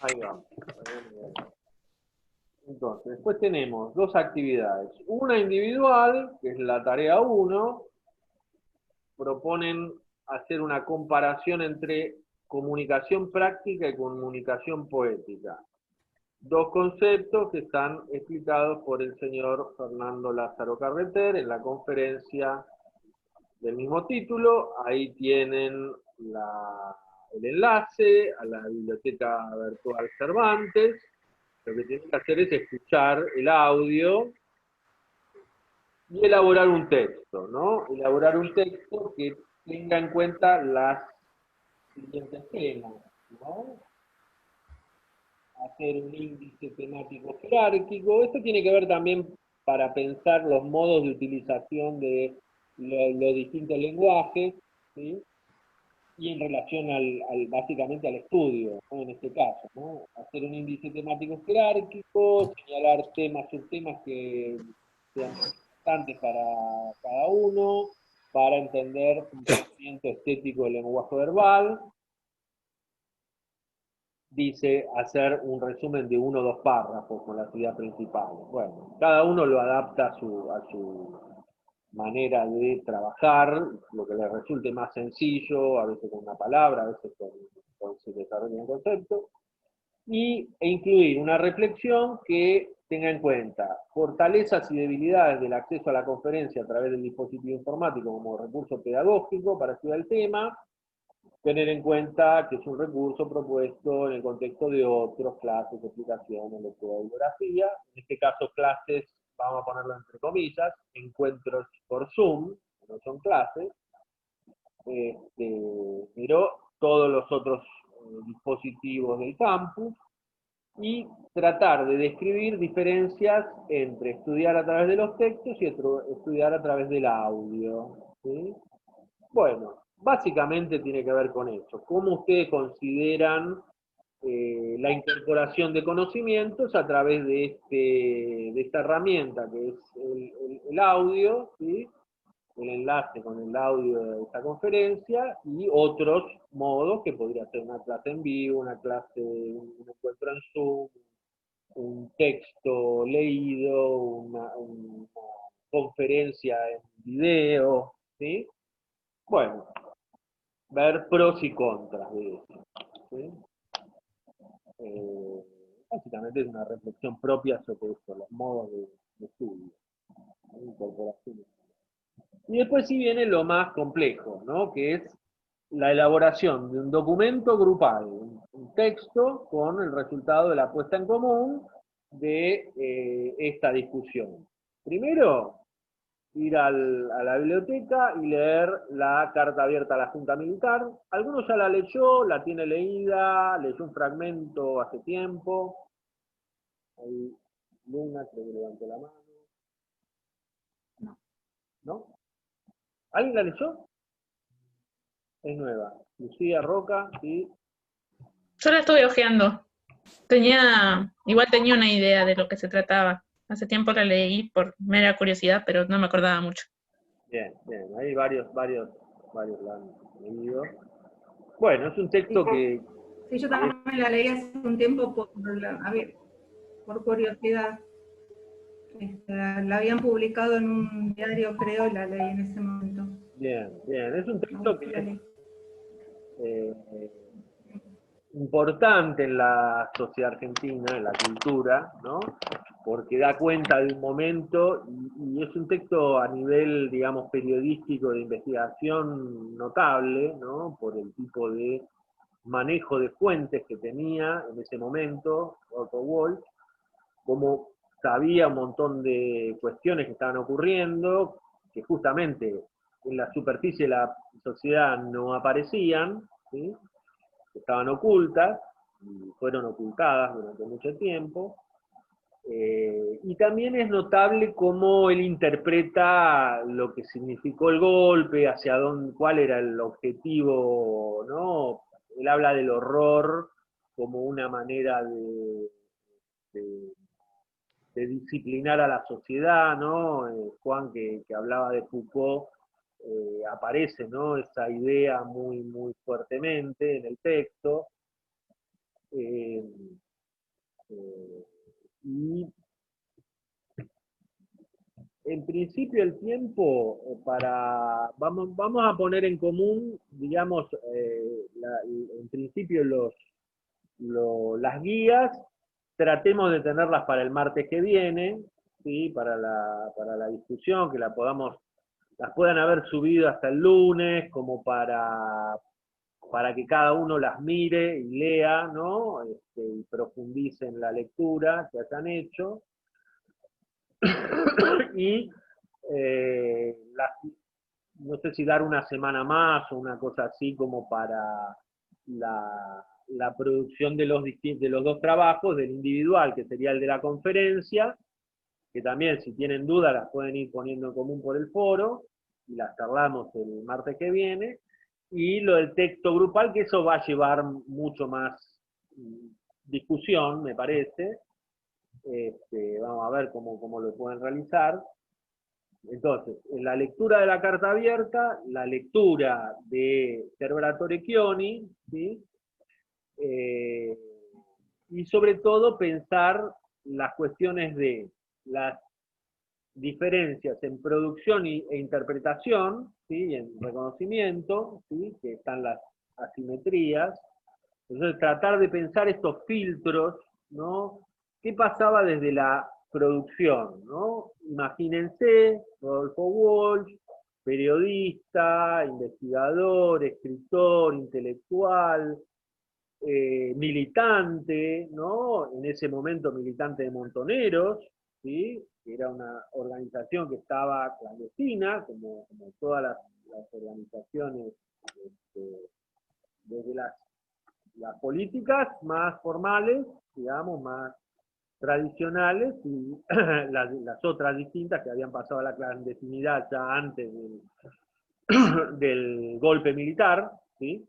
Ahí vamos. Entonces, después tenemos dos actividades. Una individual, que es la tarea 1, proponen hacer una comparación entre comunicación práctica y comunicación poética. Dos conceptos que están explicados por el señor Fernando Lázaro Carreter en la conferencia del mismo título. Ahí tienen el enlace a la biblioteca virtual Cervantes. Lo que tienen que hacer es escuchar el audio y elaborar un texto, ¿no? Elaborar un texto que tenga en cuenta las siguientes temas, ¿no? Hacer un índice temático jerárquico. Esto tiene que ver también para pensar los modos de utilización de los distintos lenguajes, ¿sí? Y en relación básicamente al estudio, ¿no? En este caso, ¿no? Hacer un índice temático jerárquico, señalar temas, subtemas que sean importantes para cada uno, para entender un funcionamiento estético del lenguaje verbal. Dice hacer un resumen de 1 o 2 párrafos con la idea principal. Bueno, cada uno lo adapta a su manera de trabajar, lo que le resulte más sencillo, a veces con una palabra, a veces con se desarrolla un concepto, e incluir una reflexión que tenga en cuenta fortalezas y debilidades del acceso a la conferencia a través del dispositivo informático como recurso pedagógico para estudiar el tema, tener en cuenta que es un recurso propuesto en el contexto de otras clases, explicaciones, lectura de bibliografía, en este caso clases, vamos a ponerlo entre comillas, encuentros por Zoom, que no son clases, pero todos los otros dispositivos del campus, y tratar de describir diferencias entre estudiar a través de los textos y estudiar a través del audio, ¿sí? Bueno, básicamente tiene que ver con eso. ¿Cómo ustedes consideran la incorporación de conocimientos a través de esta herramienta que es el audio, ¿sí? El enlace con el audio de esta conferencia y otros modos que podría ser una clase en vivo, una clase, un encuentro en Zoom, un texto leído, una conferencia en video, ¿sí? Bueno, ver pros y contras de eso, ¿sí? Eh, Básicamente es una reflexión propia sobre esto, los modos de estudio, ¿no? Incorporación. Y después sí viene lo más complejo, ¿no? Que es la elaboración de un documento grupal, un texto con el resultado de la puesta en común de esta discusión. Primero, ir a la biblioteca y leer la carta abierta a la Junta Militar. Algunos ya la leyó, la tiene leída, leyó un fragmento hace tiempo. Ahí Luna creo que levantó la mano. ¿No? ¿Alguien la leyó? Es nueva. Lucía Roca, sí. Yo la estuve hojeando. Igual tenía una idea de lo que se trataba. Hace tiempo la leí por mera curiosidad, pero no me acordaba mucho. Bien, bien. Ahí varios la han leído. Bueno, es un texto que... Sí, yo también la leí hace un tiempo por curiosidad. La habían publicado en un diario, creo, y la leí en ese momento. Bien, bien. Es un texto que es importante en la sociedad argentina, en la cultura, ¿no? Porque da cuenta de un momento y es un texto a nivel, digamos, periodístico de investigación notable, ¿no? Por el tipo de manejo de fuentes que tenía en ese momento Otto Walsh, como sabía un montón de cuestiones que estaban ocurriendo, que justamente en la superficie de la sociedad no aparecían, ¿sí? Estaban ocultas, y fueron ocultadas durante mucho tiempo. Y también es notable cómo él interpreta lo que significó el golpe, hacia dónde, cuál era el objetivo, ¿no? Él habla del horror como una manera de, de disciplinar a la sociedad, ¿no? Juan, que hablaba de Foucault, aparece, ¿no? Esa idea muy, muy fuertemente en el texto. Eh, y en principio el tiempo vamos a poner en común, digamos, en principio las guías, tratemos de tenerlas para el martes que viene, ¿sí? Para la discusión, que las puedan haber subido hasta el lunes, como para que cada uno las mire y lea, ¿no? Y profundice en la lectura que hayan hecho. Y no sé si dar una semana más o una cosa así como para la producción de los dos trabajos, del individual, que sería el de la conferencia, que también si tienen dudas las pueden ir poniendo en común por el foro, y las charlamos el martes que viene, y lo del texto grupal, que eso va a llevar mucho más discusión, me parece. Vamos a ver cómo lo pueden realizar. Entonces, en la lectura de la carta abierta, la lectura de Cerveratore Chioni, ¿sí? Y sobre todo pensar las cuestiones de las diferencias en producción e interpretación, ¿sí? En reconocimiento, ¿sí? Que están las asimetrías. Entonces, tratar de pensar estos filtros, ¿no? ¿Qué pasaba desde la producción, ¿no? Imagínense, Rodolfo Walsh, periodista, investigador, escritor, intelectual, militante, ¿no? En ese momento militante de Montoneros, ¿sí? Que era una organización que estaba clandestina, como todas las organizaciones, desde las políticas más formales, digamos, más tradicionales, y las otras distintas que habían pasado a la clandestinidad ya antes del golpe militar, ¿sí?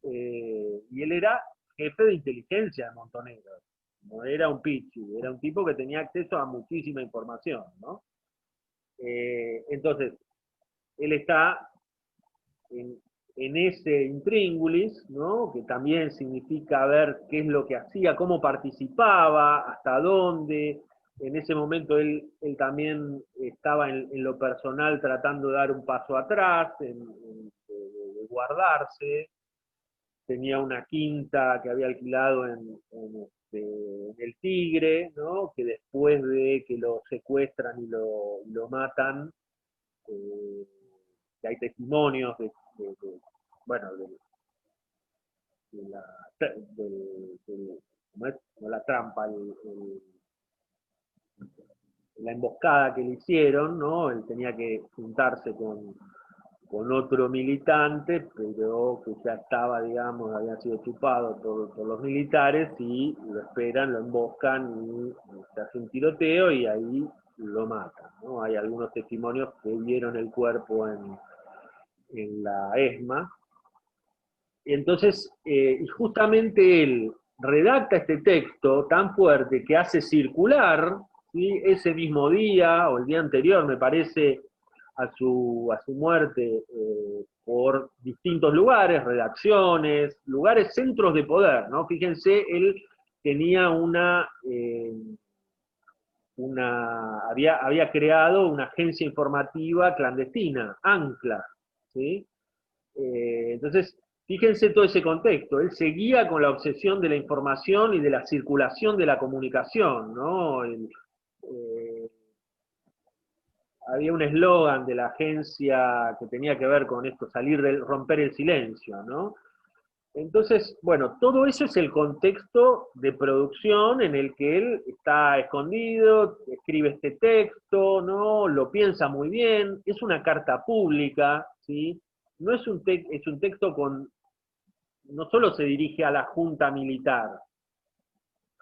Y él era jefe de inteligencia de Montoneros, no era un pichi, era un tipo que tenía acceso a muchísima información, ¿no? Entonces, él está en ese intríngulis, ¿no? Que también significa ver qué es lo que hacía, cómo participaba, hasta dónde. En ese momento él también estaba en lo personal tratando de dar un paso atrás, de guardarse. Tenía una quinta que había alquilado en el Tigre, ¿no? Que después de que lo secuestran y lo matan, que hay testimonios bueno, ¿cómo es? No la trampa, la emboscada que le hicieron, ¿no? Él tenía que juntarse con otro militante, pero que ya estaba, digamos, había sido chupado por los militares, y lo esperan, lo emboscan, y se hace un tiroteo y ahí lo matan, ¿no? Hay algunos testimonios que vieron el cuerpo en la ESMA. Y entonces, y justamente él redacta este texto tan fuerte que hace circular, ¿sí? Ese mismo día, o el día anterior, me parece, a su muerte, por distintos lugares, redacciones, lugares, centros de poder, ¿no? Fíjense, él tenía había creado una agencia informativa clandestina, Ancla, ¿sí? Entonces, fíjense todo ese contexto. Él seguía con la obsesión de la información y de la circulación de la comunicación, ¿no? Había un eslogan de la agencia que tenía que ver con esto, romper el silencio, ¿no? Entonces, bueno, todo eso es el contexto de producción en el que él está escondido, escribe este texto, ¿no? Lo piensa muy bien, es una carta pública, ¿sí? No es es un texto no solo se dirige a la junta militar,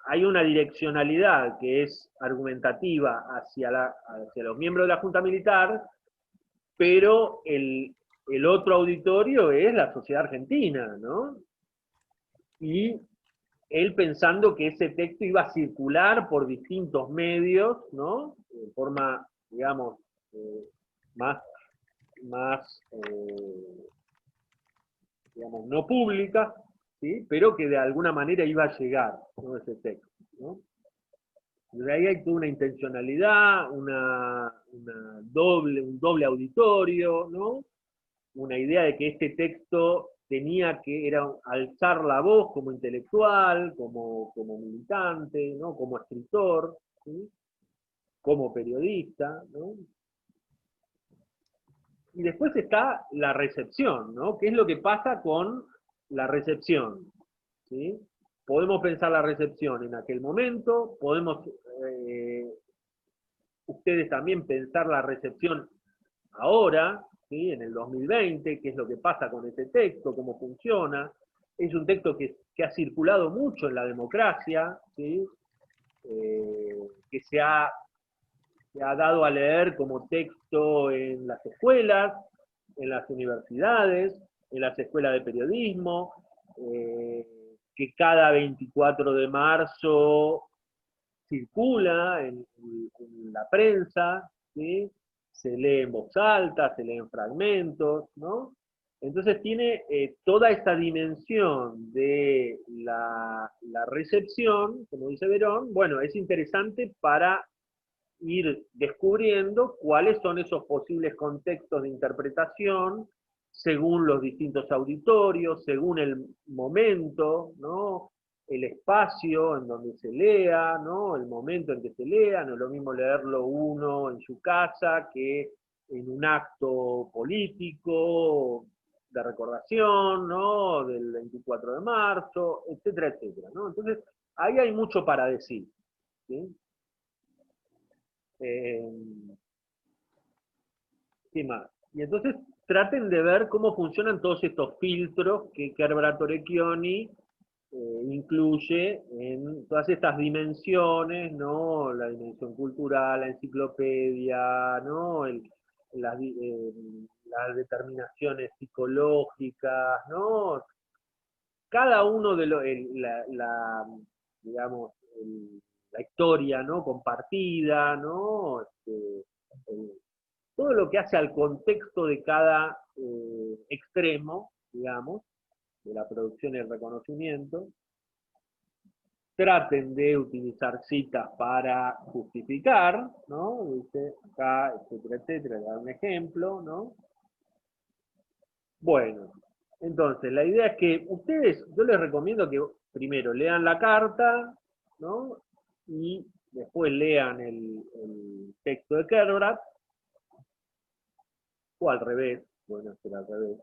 hay una direccionalidad que es argumentativa hacia los miembros de la junta militar, pero el otro auditorio es la sociedad argentina, ¿no? Y él pensando que ese texto iba a circular por distintos medios, ¿no? De forma, digamos, más digamos, no pública, ¿sí? Pero que de alguna manera iba a llegar, ¿no? Ese texto, ¿no? De ahí hay toda una intencionalidad, un doble auditorio, ¿no? Una idea de que este texto tenía que era alzar la voz como intelectual, como militante, ¿no? Como escritor, ¿sí? Como periodista, ¿no? Y después está la recepción, ¿no? ¿Qué es lo que pasa con la recepción? ¿Sí? Podemos pensar la recepción en aquel momento, podemos ustedes también pensar la recepción ahora, ¿sí? En el 2020, qué es lo que pasa con este texto, cómo funciona. Es un texto que ha circulado mucho en la democracia, ¿sí? Que se ha dado a leer como texto en las escuelas, en las universidades, en las escuelas de periodismo, que cada 24 de marzo circula en la prensa, ¿sí? Se lee en voz alta, se lee en fragmentos, ¿no? Entonces tiene toda esta dimensión de la recepción, como dice Verón, bueno, es interesante para ir descubriendo cuáles son esos posibles contextos de interpretación según los distintos auditorios, según el momento, ¿no? El espacio en donde se lea, ¿no? El momento en que se lea, no es lo mismo leerlo uno en su casa que en un acto político de recordación, ¿no? Del 24 de marzo, etcétera, etcétera, ¿no? Entonces, ahí hay mucho para decir, ¿sí? ¿Qué más? Y entonces traten de ver cómo funcionan todos estos filtros que Herbert Orecchioni incluye en todas estas dimensiones, ¿no? La dimensión cultural, la enciclopedia, ¿no? Las determinaciones psicológicas, ¿no? Cada uno de los, digamos, la historia, ¿no? Compartida, ¿no? El- todo lo que hace al contexto de cada extremo, digamos, de la producción y el reconocimiento. Traten de utilizar citas para justificar, ¿no? Dice acá, etcétera, etcétera, dar un ejemplo, ¿no? Bueno, entonces, la idea es que ustedes, yo les recomiendo que primero lean la carta, ¿no? Y después lean el texto de Kerbrat, o al revés, bueno, será al revés.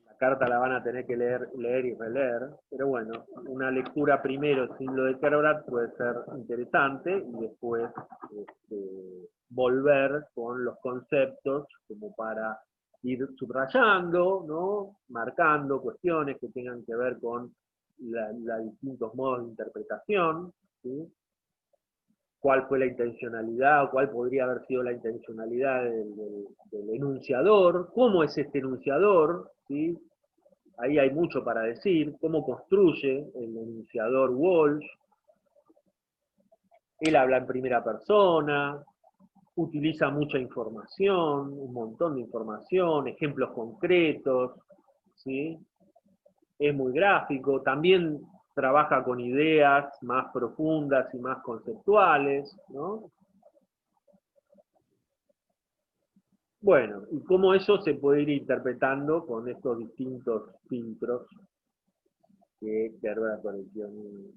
La carta la van a tener que leer y releer, pero bueno, una lectura primero sin lo de Kerbrat puede ser interesante y después volver con los conceptos como para ir subrayando, ¿no? Marcando cuestiones que tengan que ver con los distintos modos de interpretación, ¿sí? Cuál fue la intencionalidad o cuál podría haber sido la intencionalidad del enunciador, cómo es este enunciador, ¿sí? Ahí hay mucho para decir, cómo construye el enunciador Walsh. Él habla en primera persona, utiliza mucha información, un montón de información, ejemplos concretos, ¿sí? Es muy gráfico, también trabaja con ideas más profundas y más conceptuales, ¿no? Bueno, y cómo eso se puede ir interpretando con estos distintos filtros que Herbert Orecchioni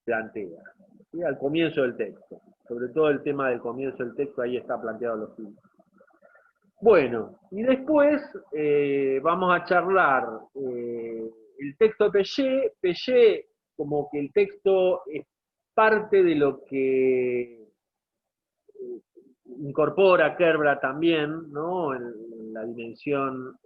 plantea, ¿sí? Al comienzo del texto. Sobre todo el tema del comienzo del texto, ahí está planteado los filtros. Bueno, y después vamos a charlar el texto de Péchet. Péchet, como que el texto es parte de lo que incorpora Kerbrat también, ¿no? En la dimensión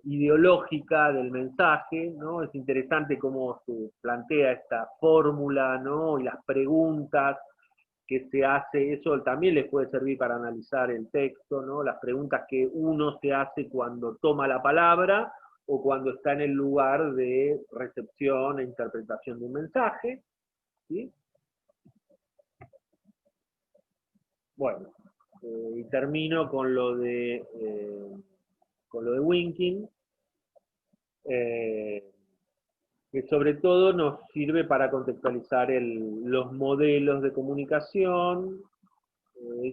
ideológica del mensaje, ¿no? Es interesante cómo se plantea esta fórmula, ¿no? Y las preguntas que se hace, eso también les puede servir para analizar el texto, ¿no? Las preguntas que uno se hace cuando toma la palabra o cuando está en el lugar de recepción e interpretación de un mensaje, ¿sí? Bueno, y termino con lo de con lo de Winking, que sobre todo nos sirve para contextualizar los modelos de comunicación.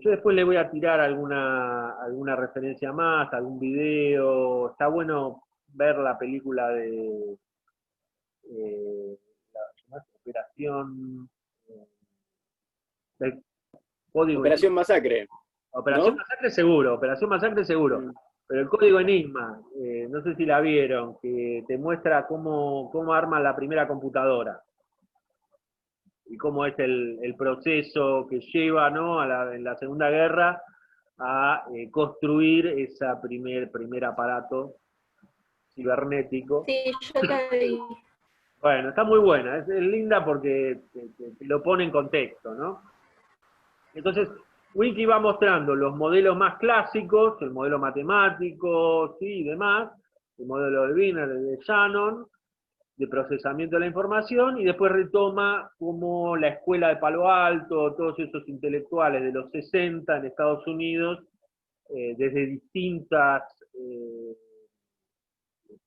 Yo después le voy a tirar alguna referencia más, algún video. Está bueno ver la película de la operación del código Operación Masacre. Operación ¿no? Masacre seguro, Operación Masacre seguro. Pero el código Enigma, no sé si la vieron, que te muestra cómo arman la primera computadora. Y cómo es el proceso que lleva, ¿no? En la Segunda Guerra a construir ese primer aparato cibernético. Sí, yo la vi. Bueno, está muy buena, es linda porque te lo pone en contexto, ¿no? Entonces, Wiki va mostrando los modelos más clásicos, el modelo matemático, sí, y demás, el modelo de Wiener, de Shannon, de procesamiento de la información, y después retoma como la escuela de Palo Alto, todos esos intelectuales de los 60 en Estados Unidos, desde distintas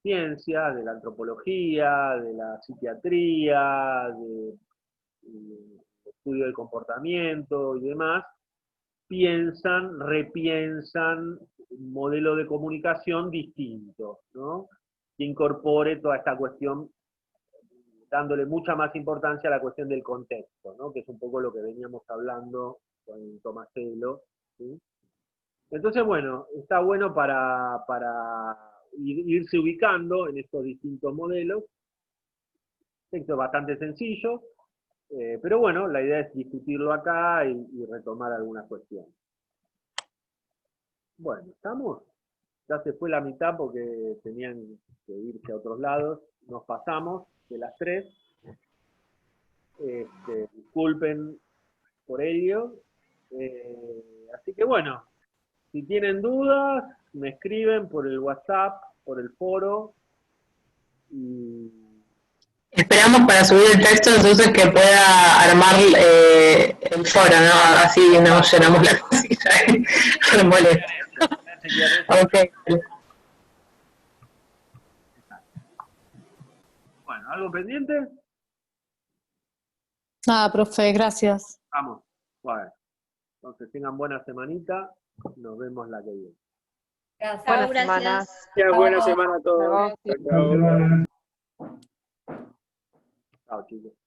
ciencias, de la antropología, de la psiquiatría, de estudio del comportamiento y demás, repiensan un modelo de comunicación distinto, ¿no? Que incorpore toda esta cuestión, dándole mucha más importancia a la cuestión del contexto, ¿no? Que es un poco lo que veníamos hablando con Tomasello, ¿sí? Entonces, bueno, está bueno para irse ubicando en estos distintos modelos. Texto bastante sencillo, pero bueno, la idea es discutirlo acá y retomar algunas cuestiones. Bueno, ¿estamos? Ya se fue la mitad porque tenían que irse a otros lados. Nos pasamos de las 3. Disculpen por ello. Así que bueno, si tienen dudas, me escriben por el WhatsApp, por el foro. Y esperamos para subir el texto, entonces que pueda armar el foro, ¿no? Así no llenamos la casilla. No molesta. Okay. Bueno, ¿algo pendiente? Nada, profe, gracias. Vamos. Bueno, entonces tengan buena semanita. Nos vemos la que viene. Gracias. Buenas semanas. Buena semana a todos. Chao, chao. Chao, chicos.